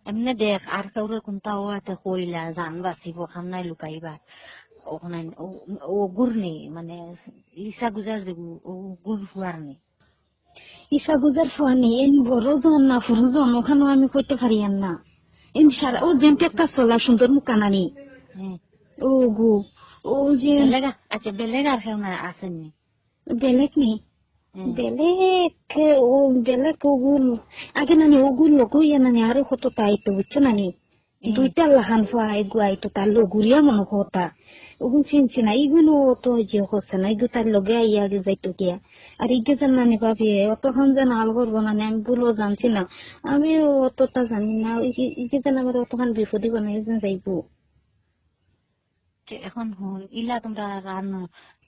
এমনি দেখ আর কাউরের কোনটাও এতে কইলা জান বাঁচিব খান নাই লুকাইবা ওখানে ও গুড় নেই মানে ইসা গুজার দেবো ও গুড় ফুয়ার নেই ইসা গুজার ফানি এন বড় জন না ফুরু জন ওখানেও আমি করতে পারি না এন সারা ও যেমন একটা চলা সুন্দর মুখানানি হ্যাঁ ও গু ও যে বেলেগা আচ্ছা বেলেগ আর কেউ না আসেননি বেলেগ নি বেলেগ ও বেলেগ ওগুল আগে নানি ওগুল লগইয়া নানি আরো কত তাইতো বুঝছো নানি দুইটা লাহান ফুয়াই গুয়াই তো তার লগুরিয়া মনে হতা ওগুন চিনছি না ইগুলো তো যে হচ্ছে না ইগু তার লগে আইয়া আগে যাইতো গিয়া আর ইগে জান নানি ভাবি অতক্ষণ যেন আল করবো নানি আমি বলো জানছি না আমি অতটা জানি না ইগে যেন আমার অতক্ষণ বিপদী বানাই যেন যাইবো এখন হুন ইলা তোমরা রান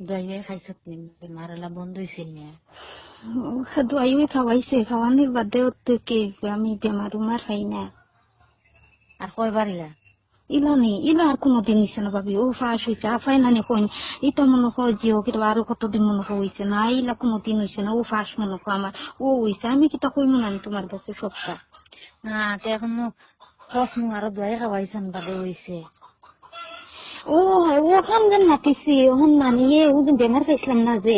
দইয়ে খাইছ মারালা বন্ধ হয়েছিল না দোয়াইও খাওয়াইছে খাওয়ানির বাদে কে আমি বেমার উমার খাই না আর কয়বার ইলা ইলা নেই ইলা আর কোনোদিন নিছে না ভাবি ও ফাঁস হয়েছে আফাই নানি কইন এটা মনে হয় জিও কিন্তু আরো কতদিন মনে হয়েছে না ইলা কোনোদিন হয়েছে না ও ফাঁস মনে হয় আমার ও হয়েছে আমি কিতা কইম না তোমার কাছে সবটা না তো এখন প্রশ্ন আরো দইয়ে খাওয়াইছেন বাদে হয়েছে ও ওখান যেন নাতিছি ওখান নানিয়ে ও যে বেমার খাইছিলাম না যে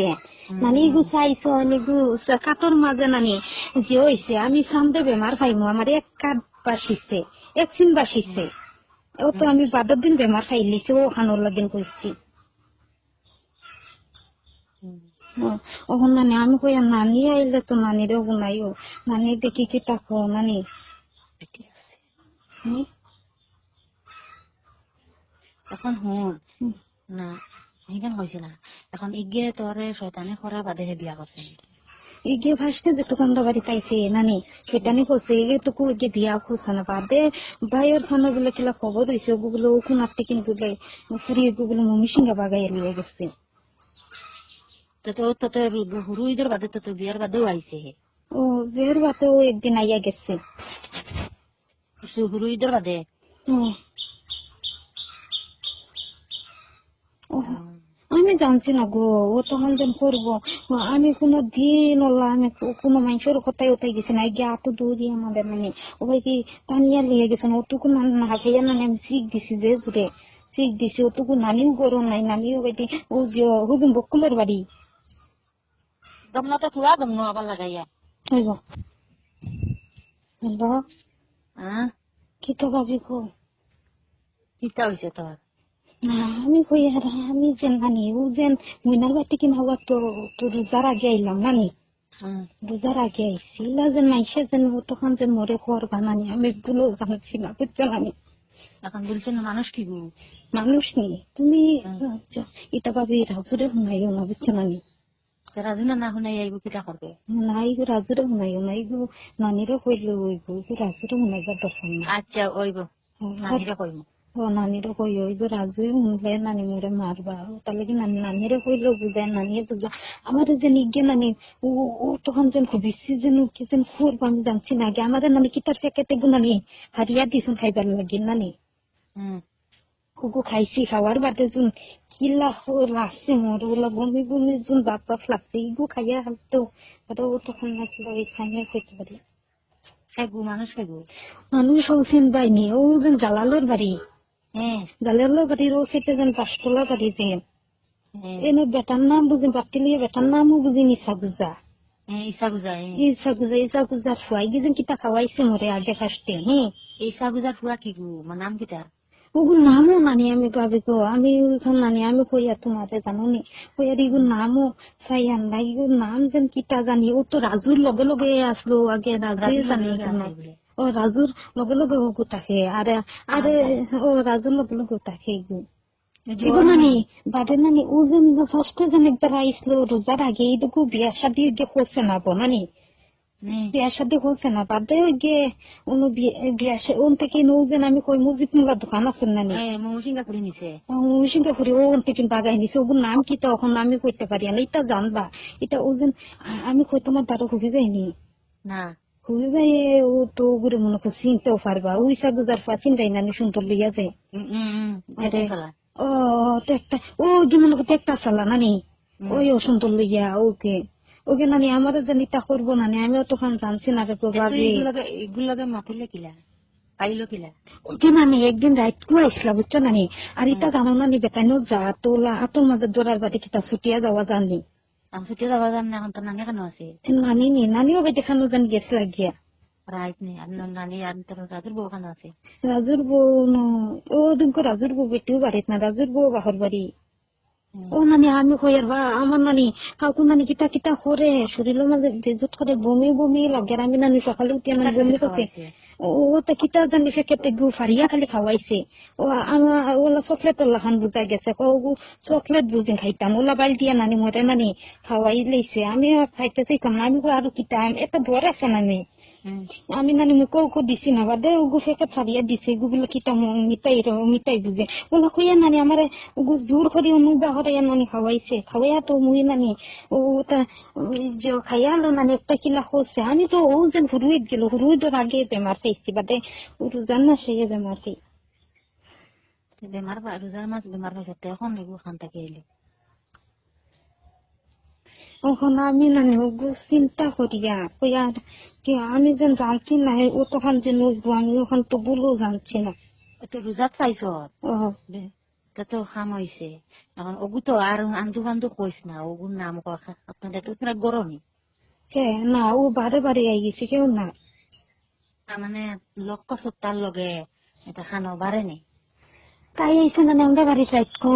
নানি গু চাইছো গু কাতর মাঝে নানি যে হয়েছে আমি সামনে বেমার খাইমু আমার এক কাঠ বাসিছে এক সিন বাসিছে ও তো আমি বাদর দিন বেমার খাই লিছি ওখান ওলা দিন করছি ওখান নানি আমি কই নানি আইলে তো নানিরও গুনাইও নানি দেখি কি তাকো নানি এখন হুন না সেইখান কইছে না এখন ইগে তোরে শয়তানে করা বাদেহে বিয়া করছে ইগে ফার্স্টে যে দোকানদার বাড়ি পাইছে নানি সেটানি করছে এগে তো ইগে বিয়া করছে না বাদে ভাইয়ের খানা গুলো কিলা খবর হয়েছে ওগুলো ওখান আটতে কিন্তু ফুরিয়ে গুলো মমি সিংহা বাগাই লিয়ে গেছে তো রুইদের বাদে তো বিয়ার বাদেও আইছে ও বিয়ের বাতেও একদিন আইয়া গেছে রুইদের বাদে আমি জানছি না গো ও তখন যেন করবো আমি কোনো দিন আমি কোনো মানুষের কথাই ওটাই গেছি না গিয়ে এত দূরই আমাদের মানে ও ভাই কি টানিয়া লিয়ে গেছে না ওটুকু না হাফাইয়া না আমি শিখ দিছি যে জুড়ে শিখ দিছি ওটুকু নানিও গরম নাই নানিও বেটি ও যে হুজুম বকুলের বাড়ি দমনা তো পুরা দমনো আবার লাগাইয়া হ্যালো কি তো ভাবি গো কিতা হয়েছে তোর আমি কই আর আমি যেন নানি ও যেন মইনার বাড়িতে কিনা হওয়ার তো রোজার আগে আইলাম নানি রোজার আগে আইসিলা যেন মাইসে যেন তখন যেন মরে খোয়ার বানানি আমি এগুলো জানছি না বুঝছো নানি এখন বলছেন মানুষ কি গো মানুষ নেই তুমি এটা ভাবি রাজুরে শুনাইও না বুঝছো নানি রাজু না শুনাই আইব কিতা করবে না এইগো রাজুরে শুনাইও না এইগো নানিরে কইলে ওইগো রাজুরে শুনাইবার দরকার না আচ্ছা ওইব নানিরে কইব নানিরে কই ওইগো রাজুই শুনলে নানি মোরে মারবা তাহলে কি নানিরে কইলে বুঝায় নানিয়ে বুঝা আমার যে নিগে নানি ও তখন যেন খুবিছি যেন কি যেন করবো আমি জানছি না আগে আমাদের নানি কিতার প্যাকেটে নানি হারিয়া দিছুন খাইবার লাগে নানি কুকু খাইছি খাওয়ার বাদে যোন কিলা লাগছে মোর ওলা বমি বমি যোন বাপ বাপ লাগছে ইগু খাইয়া হালতো ও তখন নাকি ওই খাইয়া খেতে পারি খাইগু মানুষ খাইগু মানুষ হচ্ছেন বাইনি ও যেন জালালোর বাড়ি জালালোর বাড়ির ও সেটা যেন পাঁচতলা বাড়ি যে এনে বেটার নাম বুঝি বাতিলিয়ে বেটার নামও বুঝি ইসা গুজা ইসা গুজা ফুয়াই গিয়ে কিতা খাওয়াইছে মোরে আগে ফার্স্টে ইসা গুজা ফুয়া কি গু নাম কিতা ওগুলো নামও নানি আমি ভাবি গো আমি নানি আমি কইয়া তোমারে জানো নি কইয়ার এগুলো নামও চাই আনলা এগুলো নাম যেন কিটা জানি ও তো রাজুর লগে লগে আসলো আগে রাজুই জানি ও রাজুর লগে লগে ওগু থাকে আরে আরে ও রাজুর লগে লগে থাকে এগুলো নানি বাদে নানি ও যেন ফার্স্টে যেন একবার আইসলো রোজার আগে এইটুকু বিয়া শাদি করছে না বো নানি বিয়া শাদি হচ্ছে না বাদে গিয়ে বিয়া থেকে নৌজেন আমি কই মুজিব মুলার দোকান আছে নানি সিঙ্গাপুরি ও থেকে বাগাই নিছে ওগুর নাম কি তখন আমি কইতে পারি না এটা জানবা এটা ওজন আমি কই তোমার দ্বারা খুবই যাইনি না খুবই যাই ও তো ওগুলো মনে করছি চিনতেও পারবা ওই সা গুজার পা চিন্তাই নানি সুন্দর লইয়া যায় ও একটা ও যে মনে করতে একটা চালা নানি ওই ও সুন্দর লইয়া ওকে ওকে নানি আমার জানি তা করবো নানি আমিও তখন জানছি না রে ভাবি এগুলোকে মাতিলে কিলা পাইলো কিলা ওকে নানি একদিন রাইট কু আইসলা বুঝছো নানি আর ইটা জানো নানি বেটাইনো যা তোলা আতর মাঝে দৌড়ার বাড়ি কিতা ছুটিয়া যাওয়া জানি আমি ছুটি যাবার জানি এখন তো নানি কেন আছে নানি নি নানিও বেটে খানো জান গেছে লাগিয়া রাইত নেই আর নানি আর তোর রাজুর বউ কেন আছে রাজুর বউ ও দুঃখ রাজুর বউ বেটিও বাড়িত না রাজুর বউ বাহর বাড়ি ও নানি আমি কই আর বা আমার নানি কাকু নানি কিতা কিতা করে শরীরের মাঝে বেজুত করে বমি বমি লাগে আমি নানি সকালে উঠিয়া নানি বমি করছে ও তো কিতা জানি সে কেটে গু ফারিয়া খালি খাওয়াইছে ও আমার ওলা চকলেট লাখান বুঝাই গেছে চকলেট বুঝি খাইতাম ওলা বালটিয়া নানি মরে নানি খাওয়াই লাইছে আমি খাইতে চাইতাম না আমি আর কিতা এটা ধর আছে নানি আমি নানি মুখে দিছি না বাদে ওগু ফেকে ফারিয়া দিছে গুগুলো কিতা মিটাই বুঝে ওলা কইয়া নানি আমার ওগু জোর করে অনুবা হরাইয়া নানি খাওয়াইছে খাওয়াইয়া তো মুই নানি ওটা যে খাইয়া আলো নানি একটা কিলা হচ্ছে আমি তো ও যে হুরুইত গেল হুরুইদের আগে বেমার পেয়েছি বাদে রোজার না সে বেমার পেয়ে বেমার রোজার মাছ বেমার পাইছে এখন এগুলো খান থেকে এলো ওখান আমি নানি ওগু চিন্তা করিয়া কইয়া কি আমি যেন জানছি না ও তখন যে নজবো আমি ওখান তো বলেও জানছি না তো রোজাত পাইছ ও তো খাম হয়েছে এখন ওগু তো আর আন্দু বান্ধু কইস না ওগুর নাম আপনাদের তো তোরা গরমই কে না ও বারে বারে আই গেছে কেউ না মানে লক্ষ্য সত্তার লগে এটা খানো বাড়েনি তাই আইসে নানি আমরা বাড়ি চাইতো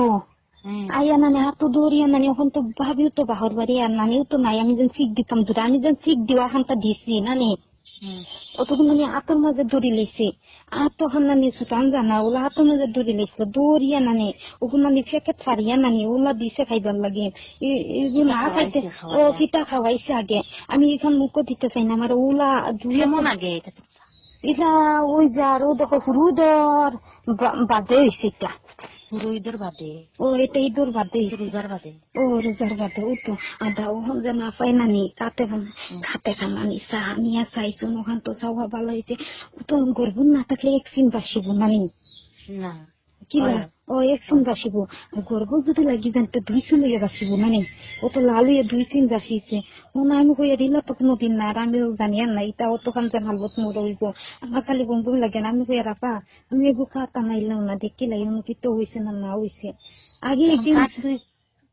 আইয়া নানি হাতো দৌড়িয়া নানি ওখান তো ভাবিও তো বাহর বাড়ি আর নানিও তো নাই আমি যেন শিখ দিতাম যদি আমি যেন শিখ দিও এখানটা দিছি নানি অতক্ষণ নানি হাতের মাঝে দৌড়ি লেছে আর তখন নানি সুতান জানা ওলা হাতের মাঝে দৌড়ি লেছিল দৌড়িয়া নানি ওখান নানি ফেকে ফারিয়া নানি ওলা দিছে খাইবার লাগে এগুলো না খাইতে ও কিতা খাওয়াইছে আগে আমি এখান মুখ দিতে চাই না আমার ওলা কেমন আগে এটা ওই যার ও দেখো হুরুদর বাদে হয়েছে এটা হুরুইদর বাদে ও এটা ইদুর বাদে রোজার বাদে ও রোজার বাদে ও তো আদা ওখান যে না পাই নানি খাতে খান নানি চা নিয়ে চাইছো ওখান তো চাওয়া ভালো হয়েছে ও তো গর্ব না থাকলে একদিন বাসিব নানি না কিলা ও একদিন বাসিব গর্ব যদি লাগি জানতে 2 দিন লইয়া বাসিব নানি ও তো লাল হইয়া 2 দিন বাসিছে ও না আমি কইয়া দিলা তো কোনোদিন না আর আমিও জানিয়া না এটা ও তখন যে হালবত মোর হইব আমার খালি বন্ধু লাগে না আমি কইয়া রাপা আমি এগু খাতা নাইলাম না দেখি লাইন কি তো হয়েছে না না হয়েছে আগে একদিন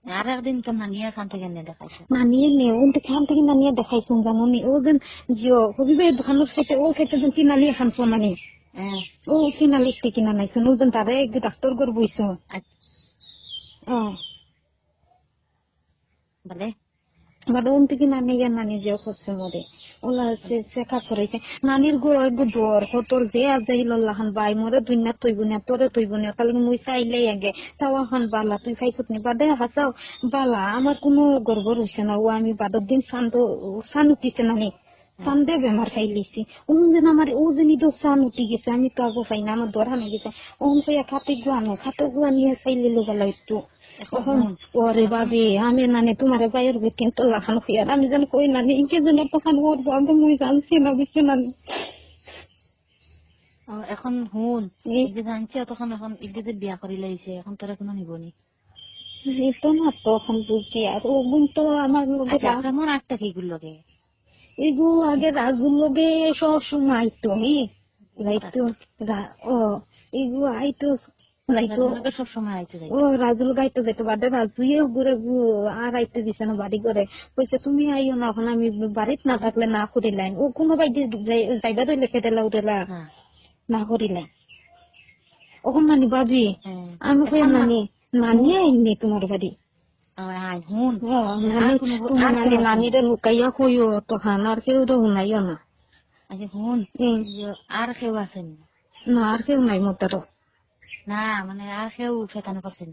আর একদিন তো নানিয়া খান থেকে দেখাইছে নানিয়ে নে ও তো খান থেকে নানিয়ে দেখাইছেন জানো নি ও যেন জিও হবিবের দোকানের সাথে ও খেতে যেন কি নানিয়ে খান নানি ও কিনা লিখতে কিনা নাইছেন ও যেন তারা এক ডাক্তার করে বইছ বলে বাদে ওন থেকে নানি গিয়ে নানি যে করছে মরে ওলা চেকা করাইছে নানির গো দর তোর যে আজ যাইলাহান বাই মরে দুনিয়া তৈব না তোরে তৈব না তাহলে মুই চাইলেই আগে চাওয়া খান বালা তুই খাইছত নি বাদে হাসাও বালা আমার কোনো গর্ব রয়েছে না ও আমি বাদর দিন সান উঠিছে নানি সান্দে বেমার খাইলিছি ওন যেন আমার ও যেন তো সান উঠি গেছে আমি তো আবো পাই না আমার দর হানে গেছে ওন কইয়া খাতে গুয়া নিয়ে চাইলে লোগালা একটু ওরে বাবে আমি নানি তোমার বাইর কিন্তু লাখান খুঁয়ার আমি যেন কই নানি ইকে যেন তখন ওর বাবা মুই জানছি না বুঝছি নানি এখন হুন জানছি তখন এখন ইকে বিয়া করি লাইছে এখন তোরা কোনো নিবনি তো না তখন বুঝছি আর ও বোন তো আমার কেমন একটা কিগুলো লগে এগু আগে রাজুর লগে সব সময় আইতো লাইতো ও এগু আইতো সব সময় আইতে ও রাজুল গাইতে যেত বাদে রাজুয়ে ঘুরে আর আইতে দিছে না বাড়ি করে কইছে তুমি আইও না এখন আমি বাড়িত না থাকলে না করিলাই ও কোনো বাইরে যাইবা রইলে খেটেলা উঠেলা না করিলাই ওখান নানি ভাবি আমি কই নানি নানি আইনি তোমার বাড়ি নানিরে লুকাইয়া কইও তখন আর কেউ শুনাইও না হুন আর কেউ আছেন না আর কেউ নাই মোটারও না মানে আর কেউ ফেটানো করছেন